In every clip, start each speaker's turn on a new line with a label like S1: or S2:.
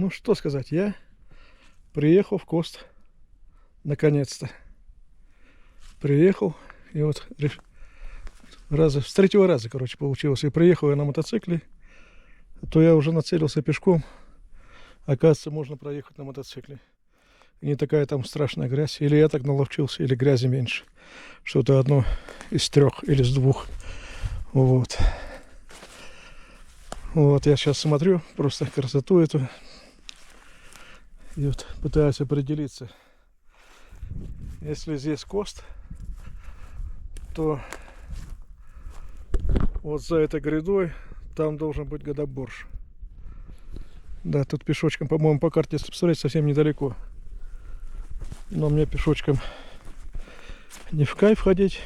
S1: Ну, что сказать, я приехал в Кост. Наконец-то. Приехал. И вот с третьего раза, короче, получилось. И приехал я на мотоцикле. То я уже нацелился пешком. Оказывается, можно проехать на мотоцикле. И не такая там страшная грязь. Или я так наловчился, или грязи меньше. Что-то одно из трех или из двух. Вот. Вот, я сейчас смотрю просто красоту эту. И вот пытаюсь определиться. Если здесь Кост, то вот за этой грядой там должен быть Гадаборж. Да, тут пешочком, по-моему, по карте, если посмотреть, совсем недалеко. Но мне пешочком не в кайф ходить.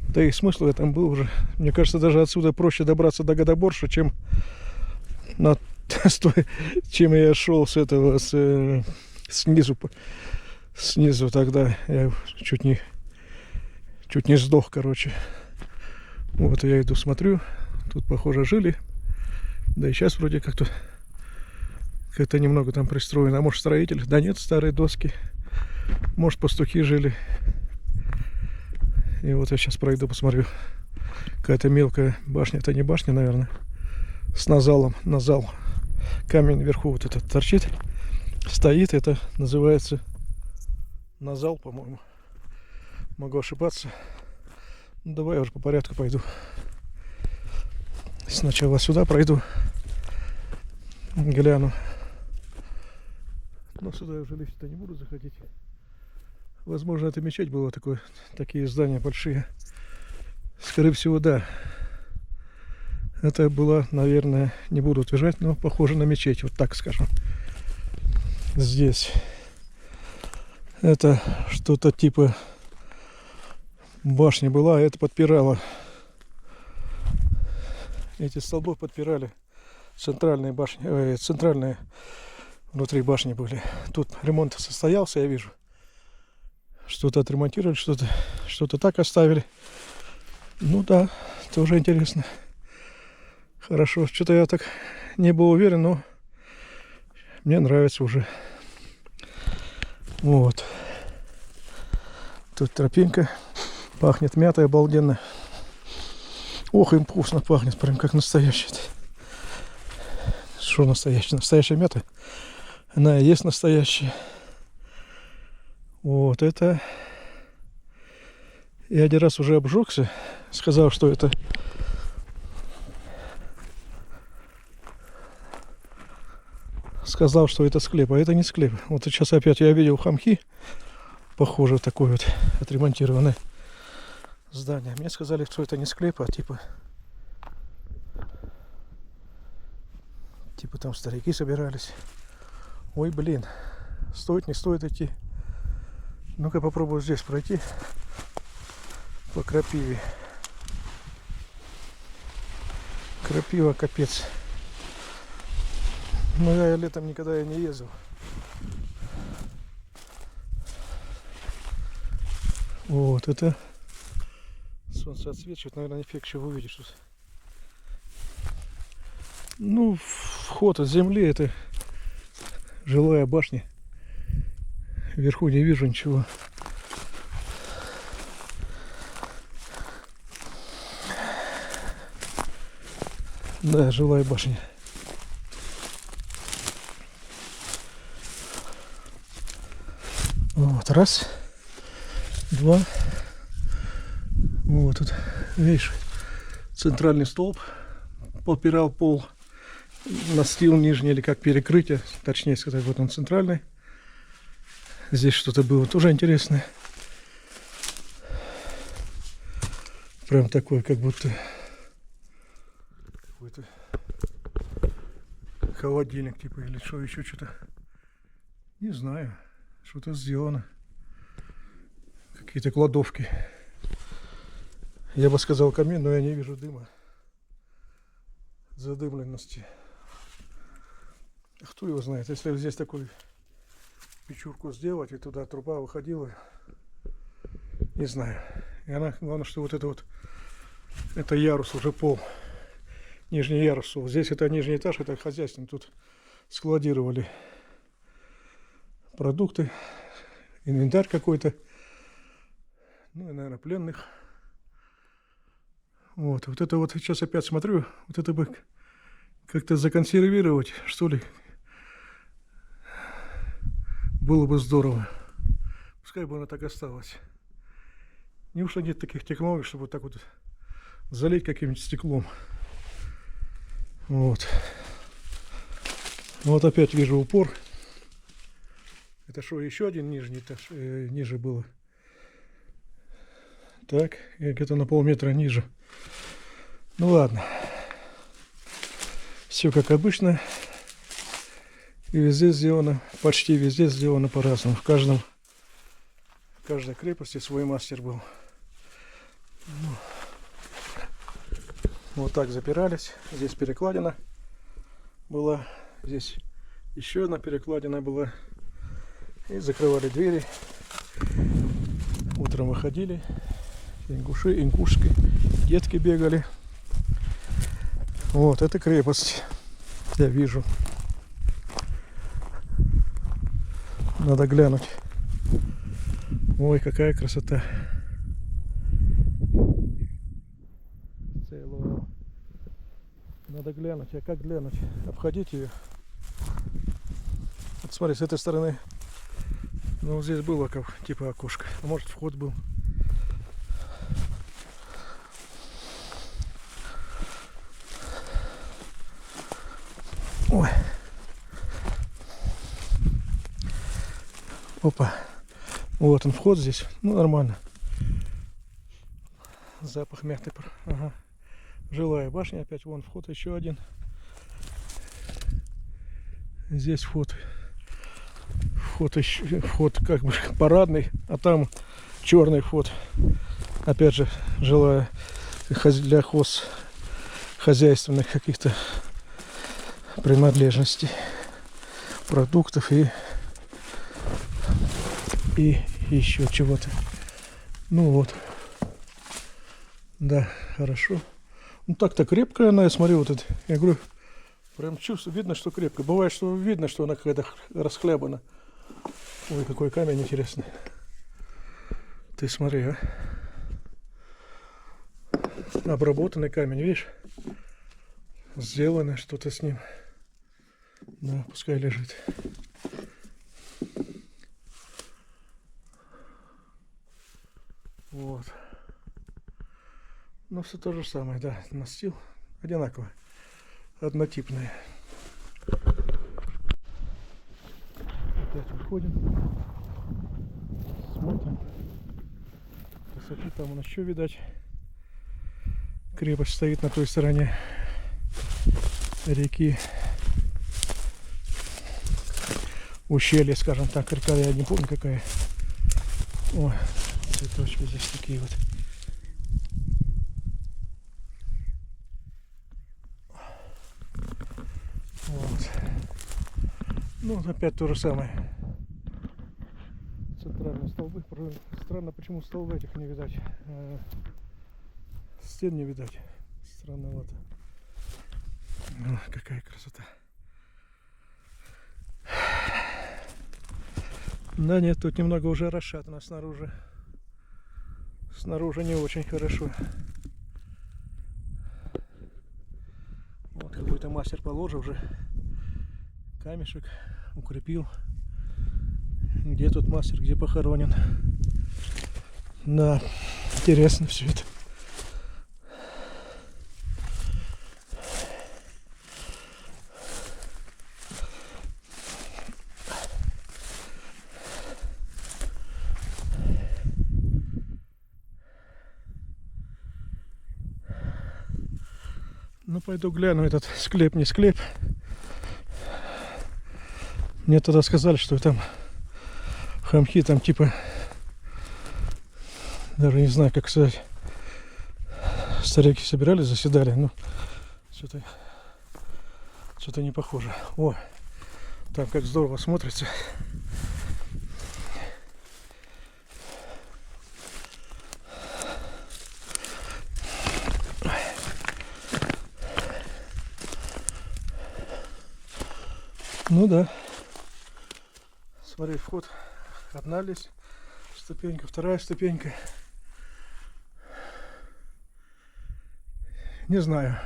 S1: Да и смысл в этом был уже. Мне кажется, даже отсюда проще добраться до Гадаборжа, чем чем я шел с этого, снизу. Снизу тогда я чуть не сдох, короче. Вот я иду, смотрю. Тут, похоже, жили. Да и сейчас вроде как-то немного там пристроено. А может, строитель? Да нет, старые доски. Может, пастухи жили. И вот я сейчас пройду, посмотрю. Какая-то мелкая башня. Это не башня, наверное. С назалом. Назал. Камень вверху вот этот торчит. Стоит. Это называется назал, по-моему. Могу ошибаться. Ну, давай я уже по порядку пойду. Сначала сюда пройду. Гляну. Но сюда я уже лезть-то не буду заходить. Возможно, это мечеть была такие здания большие. Скорее всего, да. Это была, наверное, не буду утверждать, но похоже на мечеть, вот так скажем. Здесь это что-то типа башни была, а это подпирало. Эти столбы подпирали центральные башни, центральные внутри башни были. Тут ремонт состоялся, я вижу. Что-то отремонтировали, что-то так оставили. Ну да, тоже интересно. Хорошо, что-то я так не был уверен, но мне нравится уже. Вот. Тут тропинка. Пахнет мятой обалденно. Ох, им вкусно пахнет, прям как настоящий. Что настоящий? Настоящая мята? Она и есть настоящая. Вот это... Я один раз уже обжегся. Сказал, что это... Сказал, что это склеп, а это не склеп. Вот сейчас опять я видел хамхи. Похоже, такое вот отремонтированное здание. Мне сказали, что это не склеп, а типа там старики собирались. Ой, блин. Стоит, не стоит идти. Ну-ка попробую здесь пройти. По крапиве. Крапива капец. Ну я летом никогда и не ездил. Вот это солнце отсвечивает, наверное, не фиг чего увидишь тут. Ну, вход от земли, это жилая башня. Вверху не вижу ничего. Да, жилая башня. Вот, раз, два. Вот тут, видишь, центральный столб подпирал пол, настил нижний, или как перекрытие, точнее сказать, вот он центральный. Здесь что-то было тоже интересное. Прям такой, как будто какой-то холодильник, типа, или что, еще что-то. Не знаю. Что-то сделано. Какие-то кладовки. Я бы сказал камин, но я не вижу дыма. Задымленности. Кто его знает, если здесь такую печурку сделать, и туда труба выходила. Не знаю. И она, главное, что вот это ярус, уже пол. Нижний ярус. Здесь это нижний этаж, это хозяйственный. Тут складировали продукты, инвентарь какой-то, ну и, наверное, пленных. Вот это вот сейчас опять смотрю, вот это бы как-то законсервировать, что ли, было бы здорово. Пускай бы она так осталась. Неужто нет таких технологий, чтобы вот так вот залить каким-нибудь стеклом? Вот. Вот опять вижу упор. Это что, еще один нижний этаж, ниже было? Так, и где-то на полметра ниже. Ну ладно. Все как обычно. И везде сделано, почти везде сделано по-разному. В каждой крепости свой мастер был. Ну, вот так запирались. Здесь перекладина была. Здесь еще одна перекладина была. И закрывали двери. Утром выходили. Ингушки, детки бегали. Вот, это крепость. Я вижу. Надо глянуть. Ой, какая красота. Целую. Надо глянуть. А как глянуть? Обходить ее. Вот смотри, с этой стороны. Ну, здесь было как типа окошко. А может, вход был. Ой. Опа. Вот он, вход здесь. Ну, нормально. Запах мягкий. Ага. Жилая башня опять. Вон вход еще один. Здесь вход. Вход как бы парадный, а там черный вход. Опять же, жилая для хозяйственных каких-то принадлежностей, продуктов и еще чего-то. Ну вот. Да, хорошо. Ну так-то крепкая она, я смотрю, вот это. Я говорю, прям чувствую, видно, что крепкая. Бывает, что видно, что она какая-то расхлябана. Ой, какой камень интересный. Ты смотри, а. Обработанный камень, видишь? Сделано что-то с ним. Да, пускай лежит. Вот. Ну, все то же самое, да, настил одинаково, однотипное. Опять выходим, смотрим. Высоты там еще видать. Крепость стоит на той стороне реки. Ущелье, скажем так, река, я не помню какая. О, цветочки здесь такие вот. Вот. Ну, опять то же самое. Центральные столбы. Странно, почему столбы этих не видать. Стен не видать. Странновато. О, какая красота. Да нет, тут немного уже расшатано снаружи. Снаружи не очень хорошо. Вот какой-то мастер положил уже камешек, укрепил. Где тут мастер, где похоронен? Да, интересно все это. Ну, пойду гляну этот склеп, не склеп. Мне тогда сказали, что там хамхи, там типа, даже не знаю, как сказать, старики собирались, заседали, но что-то не похоже. О, там как здорово смотрится. Ну да. Смотри, вход. Одна лестница, ступенька, вторая ступенька. Не знаю.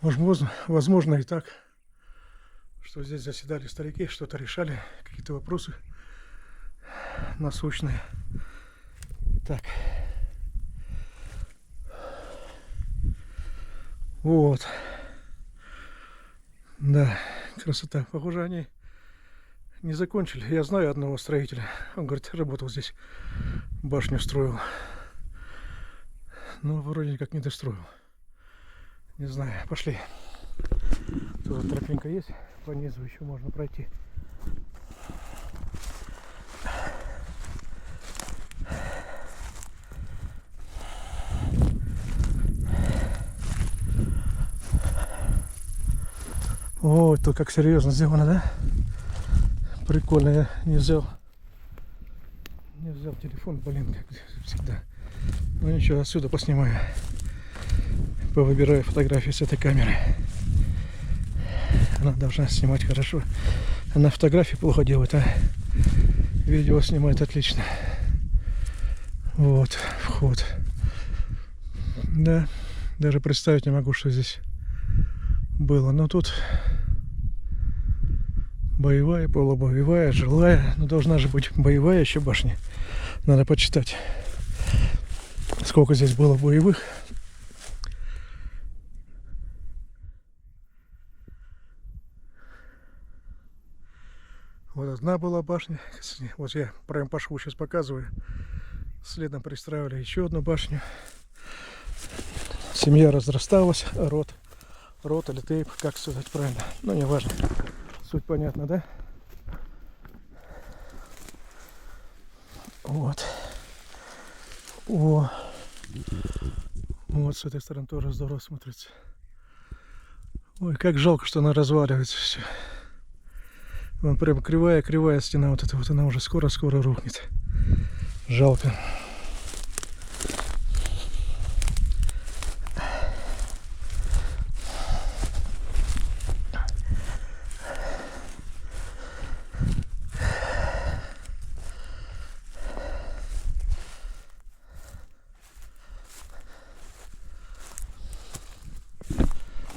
S1: Возможно и так, что здесь заседали старики, что-то решали, какие-то вопросы насущные. Так. Вот. Да, красота. Похоже, они не закончили. Я знаю одного строителя. Он говорит, работал здесь, башню строил. Но вроде как не достроил. Не знаю, пошли. Тут тропинка есть, по низу еще можно пройти. О, тут как серьезно сделано, да? Прикольно, я не взял телефон, блин, как всегда. Ну ничего, отсюда поснимаю. Повыбираю фотографии с этой камеры. Она должна снимать хорошо. Она фотографии плохо делает, а видео снимает отлично. Вот, вход. Да, даже представить не могу, что здесь было. Но тут боевая, полубоевая, жилая. Но должна же быть боевая еще башня. Надо почитать, сколько здесь было боевых. Вот одна была башня. Вот я прям по шву сейчас показываю. Следом пристраивали еще одну башню. Семья разрасталась. Род или тейп, как сказать правильно. Ну, не важно. Суть понятна, да? Вот. О. Вот с этой стороны тоже здорово смотрится. Ой, как жалко, что она разваливается все. Вон прям кривая стена, вот эта вот, она уже скоро рухнет. Жалко.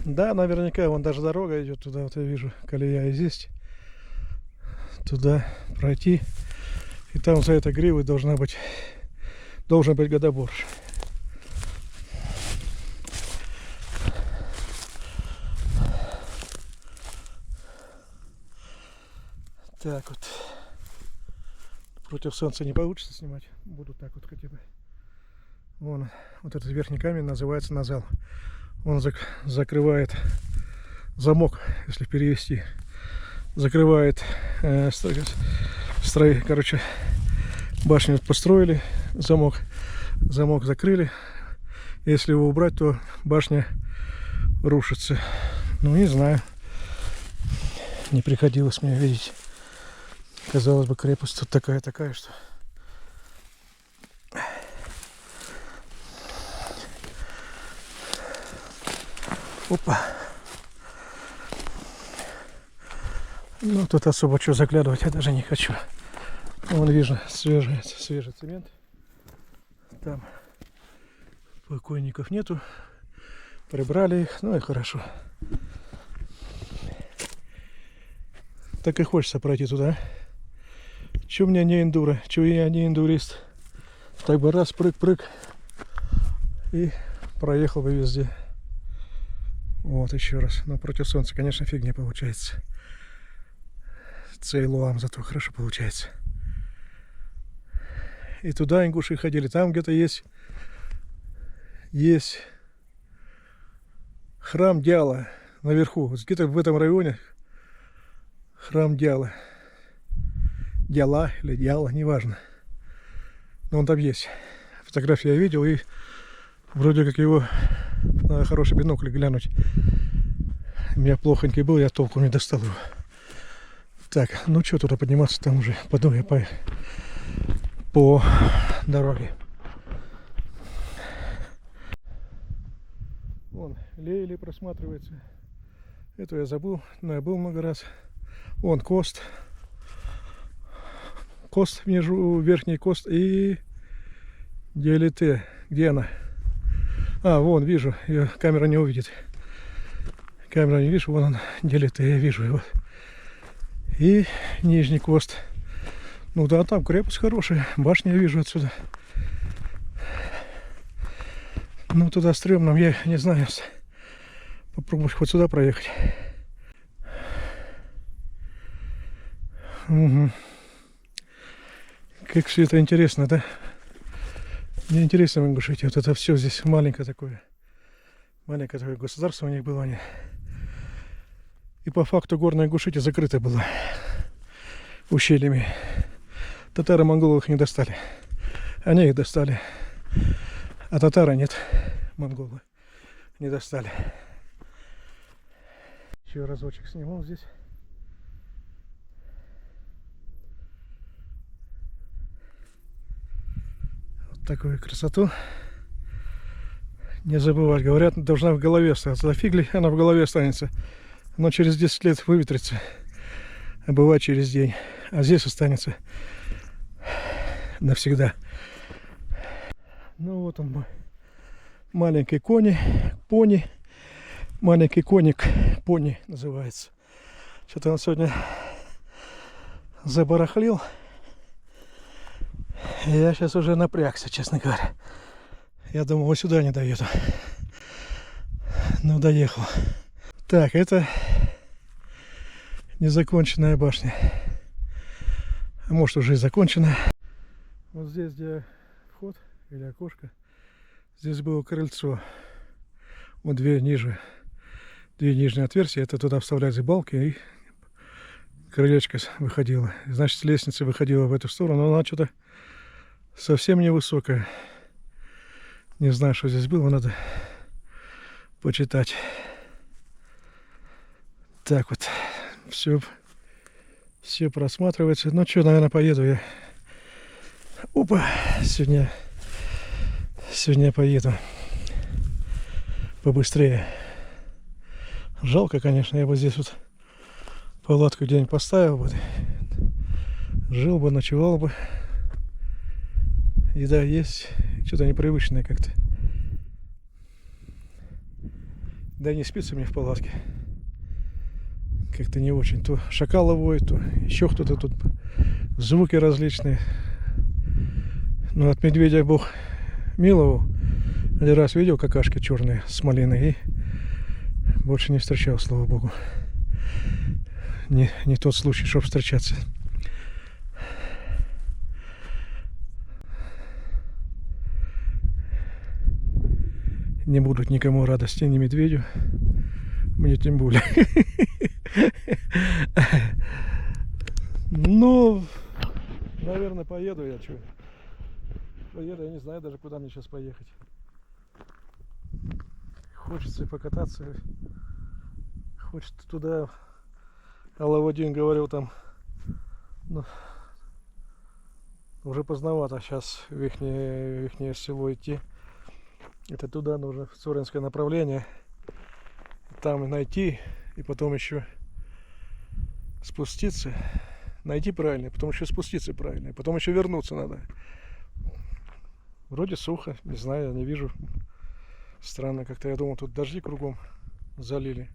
S1: Да, наверняка вон даже дорога идет туда, вот я вижу, колея и здесь. Туда пройти, и там за этой гривой должен быть годобор. Так вот, против солнца не получится снимать, буду так вот хотя бы. Вон, вот этот верхний камень называется назал. Он закрывает замок, если перевести. Закрывает короче, башню построили, замок закрыли. Если его убрать, то башня рушится. Ну, не знаю, не приходилось мне видеть. Казалось бы, крепость тут такая, что опа. Ну, тут особо что заглядывать я даже не хочу. Вон вижу свежий цемент. Там покойников нету. Прибрали их, ну и хорошо. Так и хочется пройти туда. Че у меня не эндуро, че я не эндурист. Так бы раз, прыг и проехал бы везде. Вот еще раз. Но против солнца, конечно, фигня получается. Цейлуам зато хорошо получается. И туда ингуши ходили. Там где-то есть храм Дяла наверху. Вот где-то в этом районе храм Дяла. Дяла или Дяла, неважно. Но он там есть. Фотографии я видел, и вроде как его надо хороший бинокль глянуть. У меня плохонький был, я толком не достал его. Так, ну что туда подниматься, там уже пойду я по дороге. Вон, Лейли просматривается. Эту я забыл, но я был много раз. Вон Кост. Кост внизу, верхний Кост и Делите. Где она? А, вон, вижу. Ее камера не увидит. Камера не вижу, вон он, Делите, я вижу его. И Нижний Кост. Ну да, там крепость хорошая. Башню я вижу отсюда. Ну туда стрёмно, я не знаю. Попробую хоть сюда проехать. Угу. Как все это интересно, да? Мне интересно в Ингушетии. Вот это все здесь маленькое такое государство у них было. И по факту горная Ингушетия закрыта была ущельями. Татары-монголы их не достали. Они их достали. А татары нет. Монголы не достали. Еще разочек снимал здесь. Вот такую красоту. Не забывать. Говорят, должна в голове оставаться. Да фиг ли она в голове останется. Но через 10 лет выветрится. А бывает через день. А здесь останется навсегда. Ну вот он мой маленький пони. Маленький коник. Пони называется. Что-то он сегодня забарахлил. Я сейчас уже напрягся, честно говоря. Я думал, вот сюда не доеду. Но доехал. Так, это незаконченная башня. А может уже и закончена. Вот здесь, где вход или окошко, здесь было крыльцо. Вот две нижние отверстия. Это туда вставляли балки, и крылечко выходило. Значит, лестница выходила в эту сторону, но она что-то совсем невысокая. Не знаю, что здесь было, надо почитать. Так вот, все просматривается. Ну что, наверное, поеду я. Опа, сегодня я поеду побыстрее. Жалко, конечно, я бы здесь вот палатку где-нибудь поставил бы. Жил бы, ночевал бы. Еда есть. Что-то непривычное как-то. Да не спится мне в палатке. Как-то не очень. То шакалы воют, то еще кто-то тут. Звуки различные. Ну, от медведя Бог миловал. Один раз видел какашки черные с малиной и больше не встречал, слава Богу. Не тот случай, чтобы встречаться. Не будут никому радости, ни медведю, мне тем более. Ну, наверное, поеду я. Поеду, я не знаю даже, куда мне сейчас поехать. Хочется покататься. Хочется туда. Алавадин говорил там, ну, уже поздновато сейчас в ихнее село идти. Это туда нужно, в Цоринское направление. Там найти, и потом еще спуститься. Найти правильно, потом еще спуститься правильно, и потом еще вернуться надо. Вроде сухо, не знаю, я не вижу. Странно как-то, я думал, тут дожди кругом залили.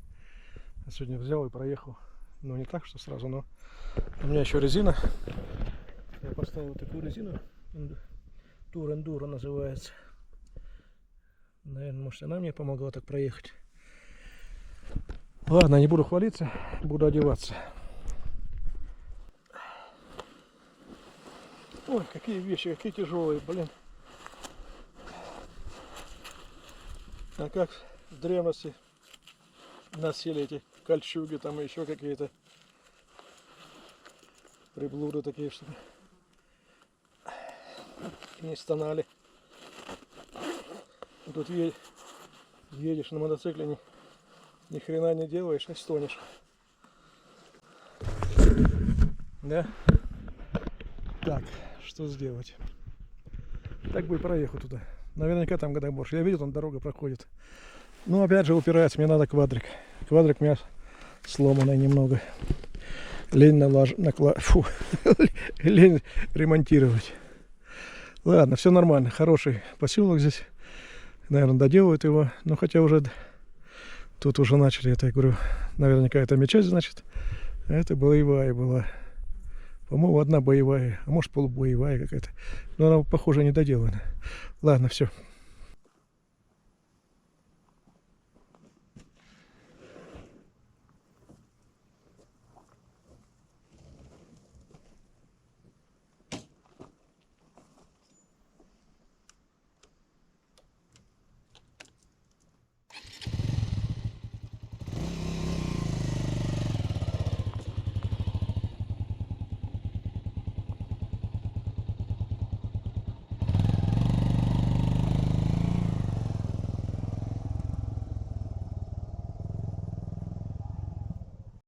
S1: Я сегодня взял и проехал. Ну, не так, что сразу, но у меня еще резина. Я поставил такую резину. Тур Эндуро называется. Наверное, может, она мне помогла так проехать. Ладно, не буду хвалиться, буду одеваться. Ой, какие вещи, какие тяжелые, блин. А как в древности носили эти кольчуги, там еще какие-то приблуды такие, чтобы не стонали. Тут едешь на мотоцикле, ни хрена не делаешь, не стонешь. Да? Так, что сделать? Так бы и проехал туда. Наверняка там года больше. Я видел, там дорога проходит. Но опять же упирается, мне надо квадрик. Квадрик меня сломанная немного. Лень лень ремонтировать. Ладно, все нормально. Хороший поселок здесь. Наверное, доделают его. Но хотя уже тут уже начали, это я говорю, наверняка это мечеть, значит. Это боевая была. По-моему, одна боевая, а может полубоевая какая-то. Но она, похоже, не доделана. Ладно, все.